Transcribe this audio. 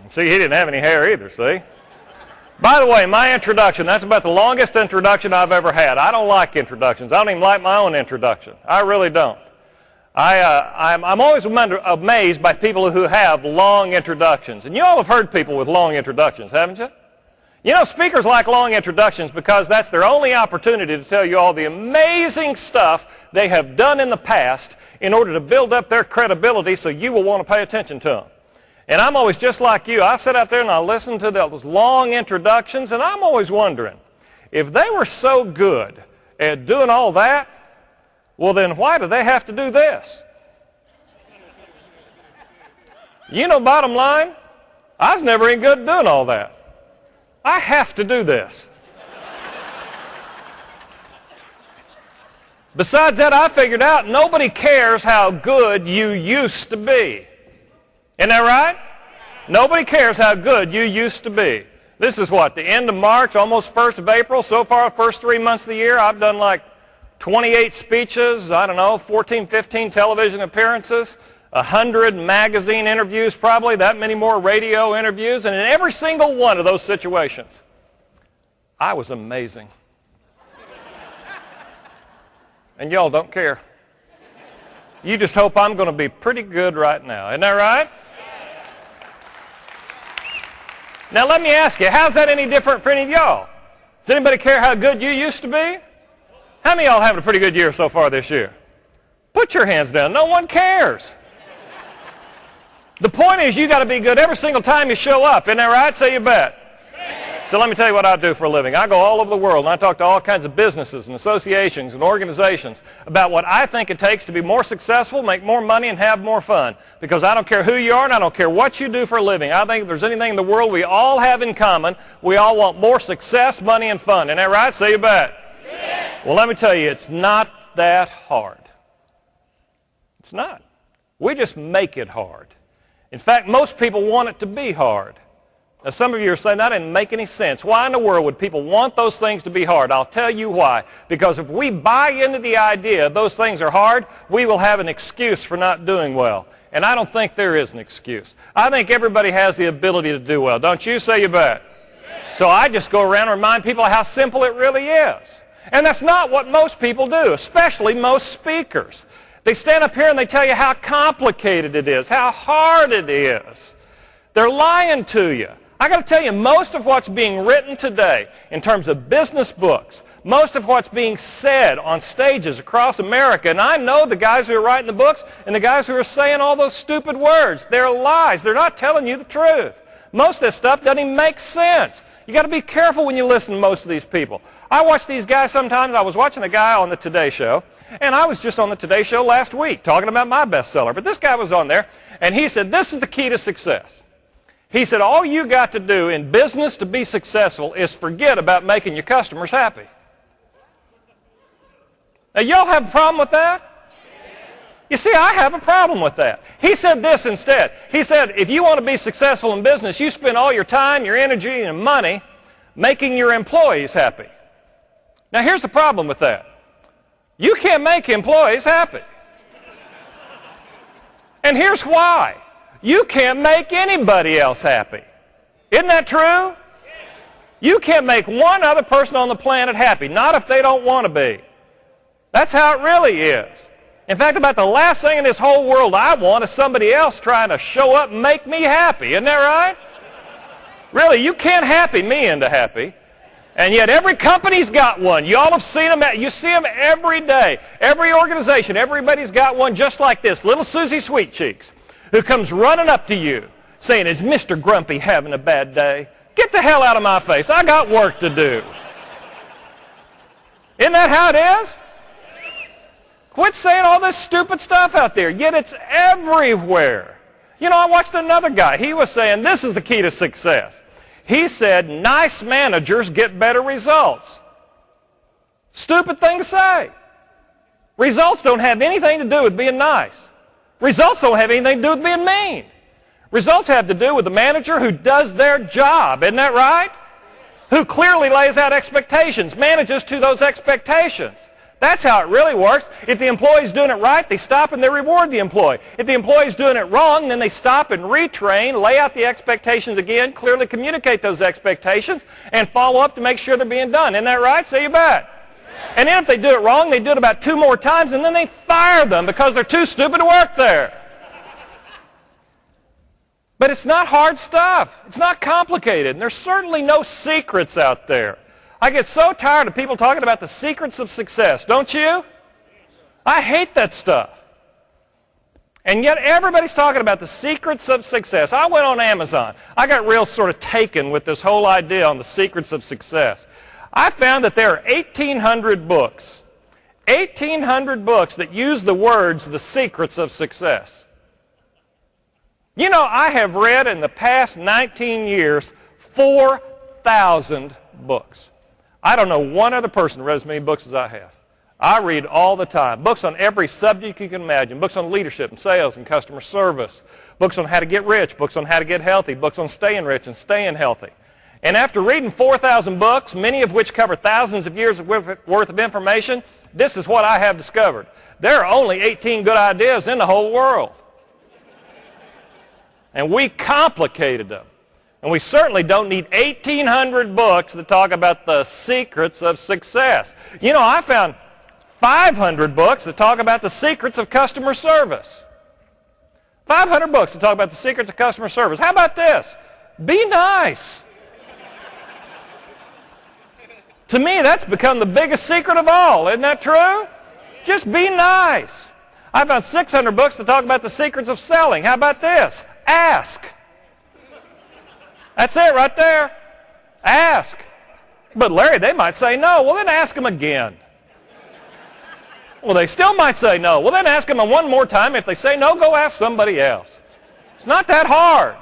See, he didn't have any hair either, see? By the way, my introduction, that's about the longest introduction I've ever had. I don't like introductions. I don't even like my own introduction. I really don't. I'm always amazed by people who have long introductions. And you all have heard people with long introductions, haven't you? You know, speakers like long introductions because that's their only opportunity to tell you all the amazing stuff they have done in the past in order to build up their credibility so you will want to pay attention to them. And I'm always just like you. I sit out there and I listen to those long introductions, and I'm always wondering, if they were so good at doing all that, well, then why do they have to do this? You know, bottom line, I was never any good at doing all that. I have to do this. Besides that, I figured out nobody cares how good you used to be. Isn't that right? Nobody cares how good you used to be. This is what, the end of March, almost 1st of April. So far, the first 3 months of the year, I've done like 28 speeches, 14, 15 television appearances, 100 magazine interviews probably, that many more radio interviews, and in every single one of those situations, I was amazing. And y'all don't care. You just hope I'm going to be pretty good right now. Isn't that right? Now let me ask you, how's that any different for any of y'all? Does anybody care how good you used to be? How many of y'all having a pretty good year so far this year? Put your hands down. No one cares. The point is you got to be good every single time you show up. Isn't that right? Say you bet. So let me tell you what I do for a living. I go all over the world and I talk to all kinds of businesses and associations and organizations about what I think it takes to be more successful, make more money, and have more fun. Because I don't care who you are and I don't care what you do for a living. I think if there's anything in the world we all have in common, we all want more success, money, and fun. Isn't that right? Say you bet. Well, let me tell you, it's not that hard. It's not. We just make it hard. In fact, most people want it to be hard. Now, some of you are saying that didn't make any sense. Why in the world would people want those things to be hard? I'll tell you why. Because if we buy into the idea those things are hard, we will have an excuse for not doing well. And I don't think there is an excuse. I think everybody has the ability to do well. Don't you? Say you bet. So I just go around and remind people how simple it really is. And that's not what most people do, especially most speakers. They stand up here and they tell you how complicated it is, how hard it is. They're lying to you. I got to tell you, most of what's being written today in terms of business books, most of what's being said on stages across America, and I know the guys who are writing the books and the guys who are saying all those stupid words, they're lies. They're not telling you the truth. Most of this stuff doesn't even make sense. You got to be careful when you listen to most of these people. I watch these guys sometimes. I was watching a guy on the Today Show, and I was just on the Today Show last week talking about my bestseller. But this guy was on there, and he said, this is the key to success. He said, all you got to do in business to be successful is forget about making your customers happy. Now, y'all have a problem with that? You see, I have a problem with that. He said this instead. He said, if you want to be successful in business, you spend all your time, your energy, and money making your employees happy. Now, here's the problem with that. You can't make employees happy. And here's why. You can't make anybody else happy. Isn't that true? You can't make one other person on the planet happy, not if they don't want to be. That's how it really is. In fact, about the last thing in this whole world I want is somebody else trying to show up and make me happy. Isn't that right? Really, you can't happy me into happy. And yet every company's got one. You all have seen them. You see them every day. Every organization, everybody's got one just like this. Little Susie Sweetcheeks, who comes running up to you saying, is Mr. Grumpy having a bad day? Get the hell out of my face. I got work to do. Isn't that how it is? Quit saying all this stupid stuff out there, yet it's everywhere. You know, I watched another guy. He was saying this is the key to success. He said nice managers get better results. Stupid thing to say. Results don't have anything to do with being nice. Results don't have anything to do with being mean. Results have to do with the manager who does their job. Isn't that right? Who clearly lays out expectations, manages to those expectations. That's how it really works. If the employee's doing it right, they stop and they reward the employee. If the employee's doing it wrong, then they stop and retrain, lay out the expectations again, clearly communicate those expectations, and follow up to make sure they're being done. Isn't that right? Say you bet. And then if they do it wrong, they do it about 2 more times, and then they fire them because they're too stupid to work there. But it's not hard stuff. It's not complicated, and there's certainly no secrets out there. I get so tired of people talking about the secrets of success, don't you? I hate that stuff. And yet everybody's talking about the secrets of success. I went on Amazon. I got real sort of taken with this whole idea on the secrets of success. I found that there are 1,800 books. 1,800 books that use the words, the secrets of success. You know, I have read in the past 19 years 4,000 books. I don't know one other person who read as many books as I have. I read all the time. Books on every subject you can imagine. Books on leadership and sales and customer service. Books on how to get rich. Books on how to get healthy. Books on staying rich and staying healthy. And after reading 4,000 books, many of which cover thousands of years worth of information, this is what I have discovered. There are only 18 good ideas in the whole world. And we complicated them. And we certainly don't need 1,800 books that talk about the secrets of success. You know, I found 500 books that talk about the secrets of customer service. 500 books that talk about the secrets of customer service. How about this? Be nice. To me, that's become the biggest secret of all. Isn't that true? Just be nice. I found 600 books that talk about the secrets of selling. How about this? Ask. That's it right there. Ask. But Larry, they might say no. Well, then ask them again. Well, they still might say no. Well, then ask them one more time. If they say no, go ask somebody else. It's not that hard.